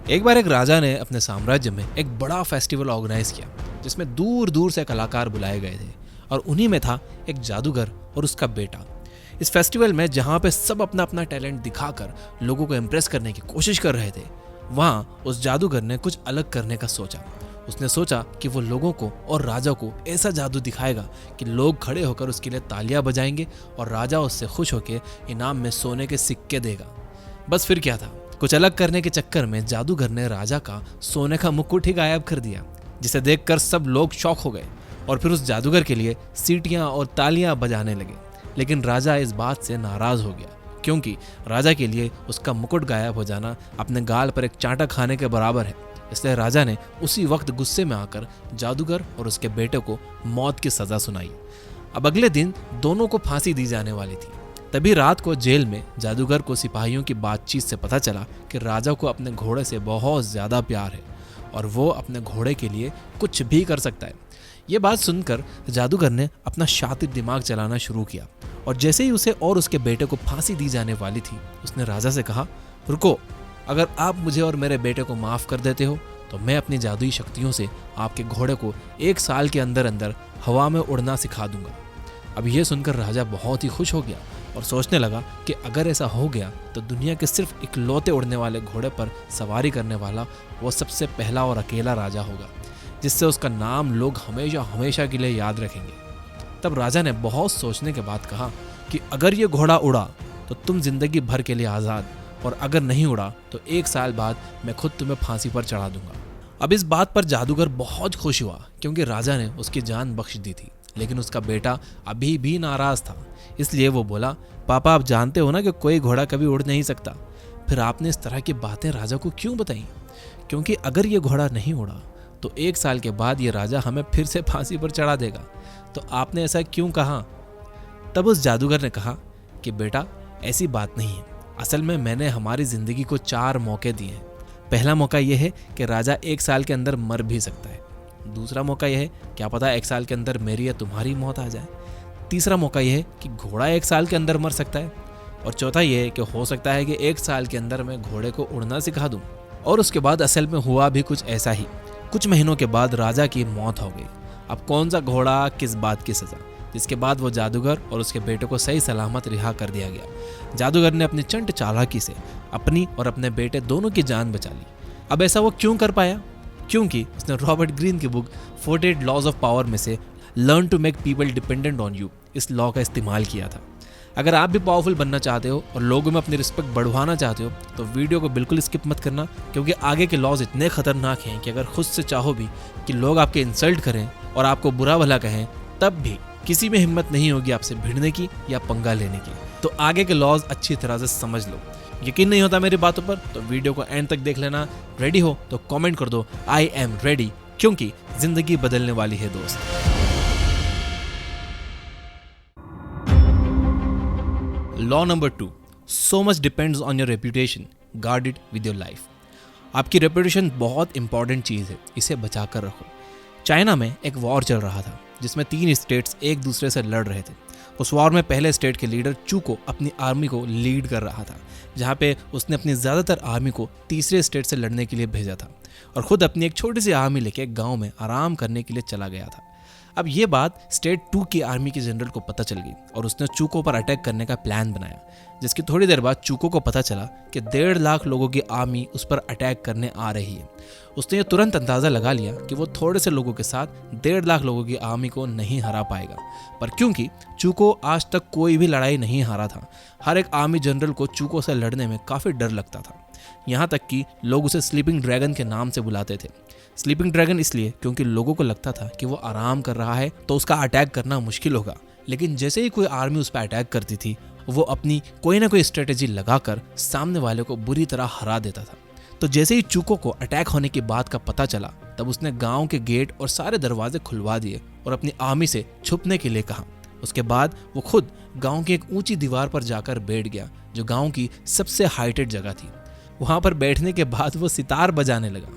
एक बार एक राजा ने अपने साम्राज्य में एक बड़ा फेस्टिवल ऑर्गेनाइज किया जिसमें दूर दूर से कलाकार बुलाए गए थे और उन्हीं में था एक जादूगर और उसका बेटा। इस फेस्टिवल में जहाँ पे सब अपना अपना टैलेंट दिखाकर लोगों को इम्प्रेस करने की कोशिश कर रहे थे, वहाँ उस जादूगर ने कुछ अलग करने का सोचा। उसने सोचा कि वो लोगों को और राजा को ऐसा जादू दिखाएगा कि लोग खड़े होकर उसके लिए तालियां बजाएंगे और राजा उससे खुश होकर इनाम में सोने के सिक्के देगा। बस फिर क्या था, कुछ अलग करने के चक्कर में जादूगर ने राजा का सोने का मुकुट ही गायब कर दिया, जिसे देखकर सब लोग शॉक हो गए और फिर उस जादूगर के लिए सीटियां और तालियां बजाने लगे। लेकिन राजा इस बात से नाराज हो गया क्योंकि राजा के लिए उसका मुकुट गायब हो जाना अपने गाल पर एक चांटा खाने के बराबर है। इसलिए राजा ने उसी वक्त गुस्से में आकर जादूगर और उसके बेटे को मौत की सजा सुनाई। अब अगले दिन दोनों को फांसी दी जाने वाली थी। तभी रात को जेल में जादूगर को सिपाहियों की बातचीत से पता चला कि राजा को अपने घोड़े से बहुत ज्यादा प्यार है और वो अपने घोड़े के लिए कुछ भी कर सकता है। ये बात सुनकर जादूगर ने अपना शातिर दिमाग चलाना शुरू किया और जैसे ही उसे और उसके बेटे को फांसी दी जाने वाली थी, उसने राजा से कहा, रुको, अगर आप मुझे और मेरे बेटे को माफ कर देते हो तो मैं अपनी जादुई शक्तियों से आपके घोड़े को 1 साल के अंदर अंदर हवा में उड़ना सिखा दूंगा। अब यह सुनकर राजा बहुत ही खुश हो गया और सोचने लगा कि अगर ऐसा हो गया तो दुनिया के सिर्फ इकलौते उड़ने वाले घोड़े पर सवारी करने वाला वो सबसे पहला और अकेला राजा होगा, जिससे उसका नाम लोग हमेशा हमेशा के लिए याद रखेंगे। तब राजा ने बहुत सोचने के बाद कहा कि अगर ये घोड़ा उड़ा तो तुम जिंदगी भर के लिए आज़ाद, और अगर नहीं उड़ा तो 1 साल बाद मैं खुद तुम्हें फांसी पर चढ़ा दूंगा। अब इस बात पर जादूगर बहुत खुश हुआ क्योंकि राजा ने उसकी जान बख्श दी थी, लेकिन उसका बेटा अभी भी नाराज था। इसलिए वो बोला, पापा आप जानते हो ना कि कोई घोड़ा कभी उड़ नहीं सकता। फिर आपने इस तरह की बातें राजा को क्यों बताई? क्योंकि अगर ये घोड़ा नहीं उड़ा तो 1 साल के बाद ये राजा हमें फिर से फांसी पर चढ़ा देगा। तो आपने ऐसा क्यों कहा? तब उस जादूगर ने कहा कि बेटा ऐसी बात नहीं है, असल में मैंने हमारी जिंदगी को 4 मौके दिए हैं। पहला मौका यह है कि राजा 1 साल के अंदर मर भी सकता है। दूसरा मौका यह है, क्या पता 1 साल के अंदर मेरी या तुम्हारी मौत आ जाए। तीसरा मौका यह है कि घोड़ा 1 साल के अंदर मर सकता है। और चौथा यह है कि हो सकता है कि 1 साल के अंदर मैं घोड़े को उड़ना सिखा दूं। और उसके बाद असल में हुआ भी कुछ ऐसा ही। कुछ महीनों के बाद राजा की मौत हो गई। अब कौन सा घोड़ा, किस बात की सजा? जिसके बाद वो जादूगर और उसके बेटे को सही सलामत रिहा कर दिया गया। जादूगर ने अपनी चंट चालाकी से अपनी और अपने बेटे दोनों की जान बचा ली। अब ऐसा वो क्यों कर पाया? क्योंकि उसने रॉबर्ट ग्रीन की बुक 48 लॉज ऑफ पावर में से learn to make people dependent on you इस लॉ का इस्तेमाल किया था। अगर आप भी पावरफुल बनना चाहते हो और लोगों में अपनी रिस्पेक्ट बढ़वाना चाहते हो तो वीडियो को बिल्कुल स्किप मत करना, क्योंकि आगे के लॉज इतने खतरनाक हैं कि अगर खुद से चाहो भी कि लोग आपके इंसल्ट करें और आपको बुरा भला कहें, तब भी किसी में हिम्मत नहीं होगी आपसे भिड़ने की या पंगा लेने की। तो आगे के लॉज अच्छी तरह से समझ लो। यकीन नहीं होता मेरी बातों पर तो वीडियो को एंड तक देख लेना। रेडी हो तो कमेंट कर दो आई एम रेडी, क्योंकि जिंदगी बदलने वाली है दोस्त। Law number 2, so much depends on your reputation, guard it with your life. आपकी रेपुटेशन बहुत इंपॉर्टेंट चीज़ है, इसे बचा कर रखो। चाइना में एक वॉर चल रहा था जिसमें 3 स्टेट्स एक दूसरे से लड़ रहे थे। उस वॉर में पहले स्टेट के लीडर चूको अपनी आर्मी को लीड कर रहा था, जहाँ पे उसने अपनी ज़्यादातर आर्मी को तीसरे स्टेट से लड़ने के लिए भेजा था और ख़ुद अपनी एक छोटी सी आर्मी लेके गाँव में आराम करने के लिए चला गया था। अब ये बात स्टेट 2 की आर्मी के जनरल को पता चल गई और उसने चूको पर अटैक करने का प्लान बनाया, जिसकी थोड़ी देर बाद चूको को पता चला कि 1.5 लाख लोगों की आर्मी उस पर अटैक करने आ रही है। उसने ये तुरंत अंदाज़ा लगा लिया कि वो थोड़े से लोगों के साथ 1.5 लाख लोगों की आर्मी को नहीं हरा पाएगा। पर क्योंकि चूको आज तक कोई भी लड़ाई नहीं हारा था, हर एक आर्मी जनरल को चूको से लड़ने में काफ़ी डर लगता था। यहाँ तक कि लोग उसे स्लीपिंग ड्रैगन के नाम से बुलाते थे। स्लीपिंग ड्रैगन इसलिए क्योंकि लोगों को लगता था कि वो आराम कर रहा है तो उसका अटैक करना मुश्किल होगा, लेकिन जैसे ही कोई आर्मी उस पर अटैक करती थी वो अपनी कोई ना कोई स्ट्रेटेजी लगाकर सामने वाले को बुरी तरह हरा देता था। तो जैसे ही चूको को अटैक होने की बात का पता चला, तब उसने गांव के गेट और सारे दरवाजे खुलवा दिए और अपनी आर्मी से छुपने के लिए कहा। उसके बाद वो खुद गांव की एक ऊंची दीवार पर जाकर बैठ गया, जो गांव की सबसे हाइटेड जगह थी। वहां पर बैठने के बाद वो सितार बजाने लगा।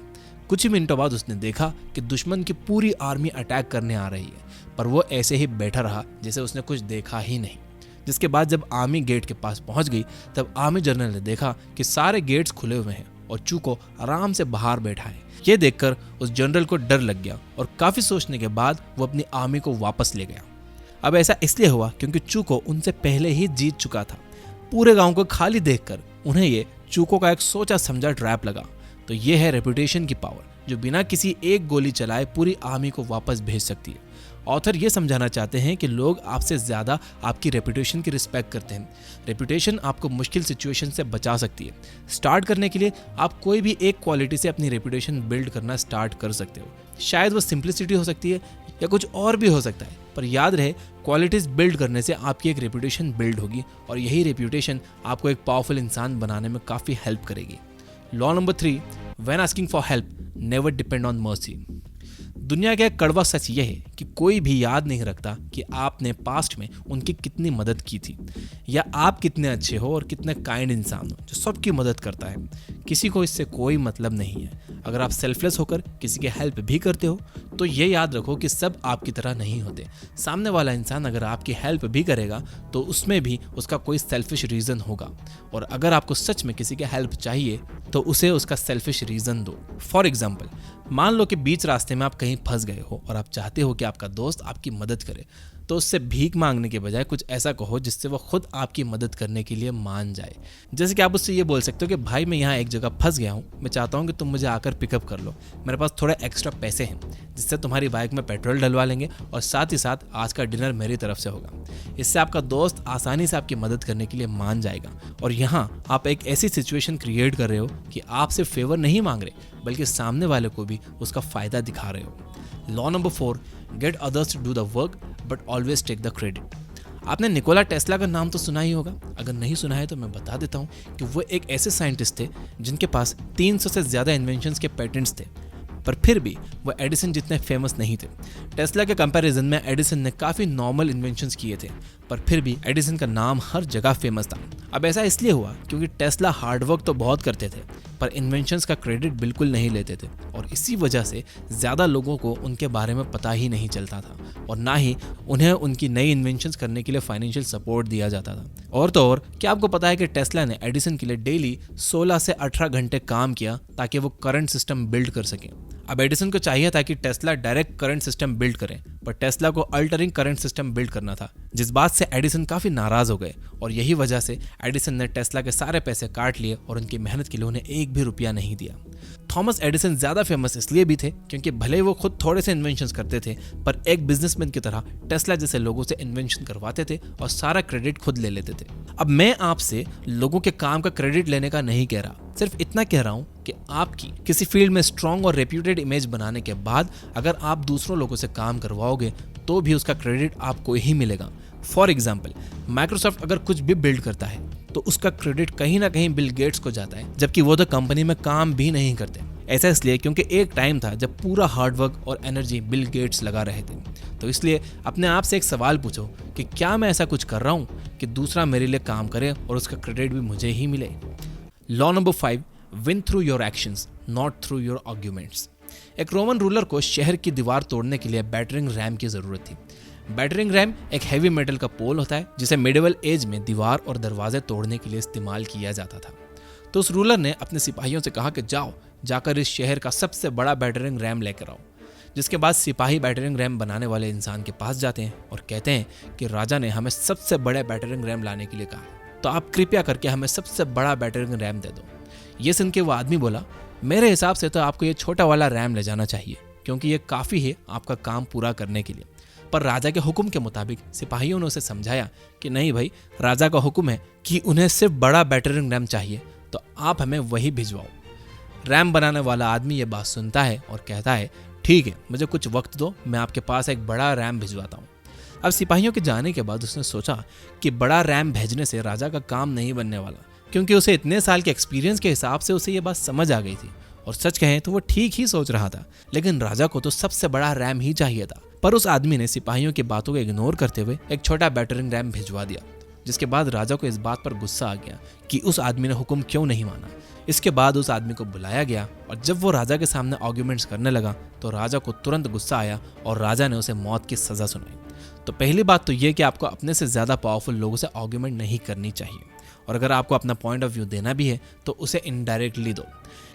कुछ ही मिनटों बाद उसने देखा कि दुश्मन की पूरी आर्मी अटैक करने आ रही है, पर वो ऐसे ही बैठा रहा जैसे उसने कुछ देखा ही नहीं। जिसके बाद जब आर्मी गेट के पास पहुंच गई, तब आर्मी जनरल ने देखा कि सारे गेट्स खुले हुए हैं और चू को आराम से बाहर बैठा है। ये देखकर उस जनरल को डर लग गया और काफी सोचने के बाद वो अपनी आर्मी को वापस ले गया। अब ऐसा इसलिए हुआ क्योंकि चू को उनसे पहले ही जीत चुका था। पूरे गांव को खाली देखकर उन्हें ये चूको का एक सोचा समझा ट्रैप लगा। तो ये है रेपुटेशन की पावर, जो बिना किसी एक गोली चलाए पूरी आर्मी को वापस भेज सकती है। ऑथर ये समझाना चाहते हैं कि लोग आपसे ज्यादा आपकी रेपुटेशन की रिस्पेक्ट करते हैं। रेपुटेशन आपको मुश्किल सिचुएशन से बचा सकती है। स्टार्ट करने के लिए आप कोई भी एक क्वालिटी से अपनी रेपुटेशन बिल्ड करना स्टार्ट कर सकते हो। शायद वो सिंप्लिसिटी हो सकती है या कुछ और भी हो सकता है, पर याद रहे क्वालिटीज बिल्ड करने से आपकी एक रेपुटेशन बिल्ड होगी और यही रेपुटेशन आपको एक पावरफुल इंसान बनाने में काफी हेल्प करेगी। Law number 3, when asking for help never depend on mercy. दुनिया का एक कड़वा सच यह है कि कोई भी याद नहीं रखता कि आपने पास्ट में उनकी कितनी मदद की थी, या आप कितने अच्छे हो और कितने काइंड इंसान हो जो सबकी मदद करता है। किसी को इससे कोई मतलब नहीं है। अगर आप सेल्फलेस होकर किसी की हेल्प भी करते हो तो ये याद रखो कि सब आपकी तरह नहीं होते। सामने वाला इंसान अगर आपकी हेल्प भी करेगा तो उसमें भी उसका कोई सेल्फिश रीज़न होगा, और अगर आपको सच में किसी की हेल्प चाहिए तो उसे उसका सेल्फिश रीज़न दो। फॉर एग्जाम्पल, मान लो कि बीच रास्ते में आप कहीं फंस गए हो और आप चाहते हो कि आपका दोस्त आपकी मदद करे, तो उससे भीख मांगने के बजाय कुछ ऐसा कहो जिससे वो खुद आपकी मदद करने के लिए मान जाए। जैसे कि आप उससे ये बोल सकते हो कि भाई मैं यहाँ एक जगह फंस गया हूँ, मैं चाहता हूँ कि तुम मुझे आकर पिकअप कर लो, मेरे पास थोड़ा एक्स्ट्रा पैसे हैं जिससे तुम्हारी बाइक में पेट्रोल डलवा लेंगे और साथ ही साथ आज का डिनर मेरी तरफ से होगा। इससे आपका दोस्त आसानी से आपकी मदद करने के लिए मान जाएगा, और यहाँ आप एक ऐसी सिचुएशन क्रिएट कर रहे हो कि आप सिर्फ फेवर नहीं मांग रहे बल्कि सामने वाले को भी उसका फायदा दिखा रहे हो। Law number 4, get others to do the work but always take the credit. आपने निकोला टेस्ला का नाम तो सुना ही होगा। अगर नहीं सुना है तो मैं बता देता हूँ कि वो एक ऐसे साइंटिस्ट थे जिनके पास 300 से ज़्यादा इन्वेंशंस के पेटेंट्स थे, पर फिर भी वो एडिसन जितने फेमस नहीं थे। टेस्ला के कंपैरिजन में एडिसन ने काफ़ी नॉर्मल इन्वेंशंस किए थे, पर फिर भी एडिसन का नाम हर जगह फेमस था। अब ऐसा इसलिए हुआ क्योंकि टेस्ला हार्डवर्क तो बहुत करते थे पर इन्वेंशंस का क्रेडिट बिल्कुल नहीं लेते थे, और इसी वजह से ज़्यादा लोगों को उनके बारे में पता ही नहीं चलता था, और ना ही उन्हें उनकी नई इन्वेंशंस करने के लिए फाइनेंशियल सपोर्ट दिया जाता था। और तो और, क्या आपको पता है कि टेस्ला ने एडिसन के लिए डेली 16 से 18 घंटे काम किया ताकि वो करंट सिस्टम बिल्ड कर सकें। अब एडिसन को चाहिए था कि Tesla direct current system build करें, पर टेस्ला को अल्टरिंग करंट सिस्टम बिल्ड करना था, जिस बात से एडिसन काफ़ी नाराज़ हो गए, और यही वजह से एडिसन ने टेस्ला के सारे पैसे काट लिए और उनकी मेहनत के लिए उन्हें एक भी रुपया नहीं दिया। थॉमस एडिसन ज़्यादा फेमस इसलिए भी थे क्योंकि भले ही वो खुद थोड़े से इन्वेंशंस करते थे, पर एक बिजनेसमैन की तरह टेस्ला जैसे लोगों से इन्वेंशन करवाते थे और सारा क्रेडिट खुद ले लेते थे। अब मैं आपसे लोगों के काम का क्रेडिट लेने का नहीं कह रहा, सिर्फ इतना कह रहा हूँ कि आपकी किसी फील्ड में स्ट्रॉन्ग और रेप्यूटेड इमेज बनाने के बाद अगर आप दूसरों लोगों से काम करवाओगे तो भी उसका क्रेडिट आपको ही मिलेगा। फॉर एग्जाम्पल, माइक्रोसॉफ्ट अगर कुछ भी बिल्ड करता है तो उसका क्रेडिट कहीं ना कहीं बिल गेट्स को जाता है, जबकि वो तो कंपनी में काम भी नहीं करते। ऐसा इसलिए क्योंकि एक टाइम था जब पूरा हार्डवर्क और एनर्जी बिल गेट्स लगा रहे थे। तो इसलिए अपने आप से एक सवाल पूछो कि क्या मैं ऐसा कुछ कर रहा हूँ कि दूसरा मेरे लिए काम करे और उसका क्रेडिट भी मुझे ही मिले। Law number 5, win through your actions not through your arguments. एक रोमन रूलर को शहर की दीवार तोड़ने के लिए बैटरिंग रैम की जरूरत थी। बैटरिंग रैम एक हैवी मेटल का पोल होता है जिसे मिडिवल एज में दीवार और दरवाजे तोड़ने के लिए इस्तेमाल किया जाता था। तो उस रूलर ने अपने सिपाहियों से कहा कि जाकर इस शहर का सबसे बड़ा बैटरिंग रैम लेकर आओ। जिसके बाद सिपाही बैटरिंग रैम बनाने वाले इंसान के पास जाते हैं और कहते हैं कि राजा ने हमें सबसे बड़े बैटरिंग रैम लाने के लिए कहा, तो आप कृपया करके हमें सबसे बड़ा बैटरिंग रैम दे दो। ये सुन के वो आदमी बोला, मेरे हिसाब से तो आपको ये छोटा वाला रैम ले जाना चाहिए क्योंकि ये काफ़ी है आपका काम पूरा करने के लिए। पर राजा के हुक्म के मुताबिक सिपाहियों ने उसे समझाया कि नहीं भाई, राजा का हुक्म है कि उन्हें सिर्फ बड़ा बैटरिंग रैम चाहिए, तो आप हमें वही भिजवाओ। रैम बनाने वाला आदमी ये बात सुनता है और कहता है, ठीक है, मुझे कुछ वक्त दो, मैं आपके पास एक बड़ा रैम भिजवाता हूँ। अब सिपाहियों के जाने के बाद उसने सोचा कि बड़ा रैम भेजने से राजा का काम नहीं बनने वाला, क्योंकि उसे इतने साल के एक्सपीरियंस के हिसाब से उसे ये बात समझ आ गई थी। और सच कहें तो वो ठीक ही सोच रहा था, लेकिन राजा को तो सबसे बड़ा रैम ही चाहिए था। पर उस आदमी ने सिपाहियों की बातों को इग्नोर करते हुए एक छोटा बैटरिंग रैम भिजवा दिया, जिसके बाद राजा को इस बात पर गुस्सा आ गया कि उस आदमी ने हुक्म क्यों नहीं माना। इसके बाद उस आदमी को बुलाया गया और जब वो राजा के सामने आर्ग्यूमेंट्स करने लगा तो राजा को तुरंत गुस्सा आया और राजा ने उसे मौत की सजा सुनाई। तो पहली बात तो ये कि आपको अपने से ज़्यादा पावरफुल लोगों से आर्ग्यूमेंट नहीं करनी चाहिए। और अगर आपको अपना पॉइंट ऑफ व्यू देना भी है तो उसे इनडायरेक्टली दो।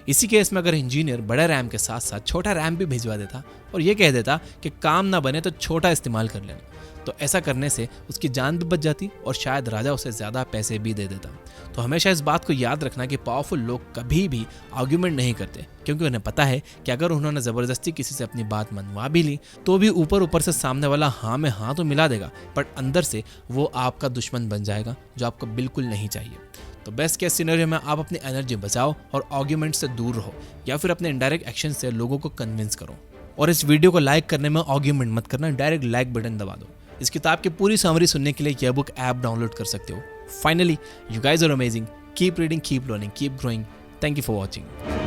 इसी केस में अगर इंजीनियर बड़े रैम के साथ साथ छोटा रैम भी भिजवा देता और ये कह देता कि काम ना बने तो छोटा इस्तेमाल कर लेना, तो ऐसा करने से उसकी जान भी बच जाती और शायद राजा उसे ज़्यादा पैसे भी दे देता। तो हमेशा इस बात को याद रखना कि पावरफुल लोग कभी भी आर्ग्यूमेंट नहीं करते, क्योंकि उन्हें पता है कि अगर उन्होंने ज़बरदस्ती किसी से अपनी बात मनवा भी ली तो भी ऊपर ऊपर से सामने वाला हाँ में हाँ तो मिला देगा, बट अंदर से वो आपका दुश्मन बन जाएगा, जो आपको बिल्कुल नहीं चाहिए। तो बेस्ट केस सिनेरियो में आप अपनी एनर्जी बचाओ और आर्ग्यूमेंट से दूर रहो, या फिर अपने इनडायरेक्ट एक्शन से लोगों को कन्विंस करो। और इस वीडियो को लाइक करने में आर्ग्यूमेंट मत करना, डायरेक्ट लाइक बटन दबा दो। इस किताब की पूरी समरी सुनने के लिए यह बुक ऐप डाउनलोड कर सकते हो। Finally, you guys are amazing, keep reading, keep learning, keep growing. Thank you for watching.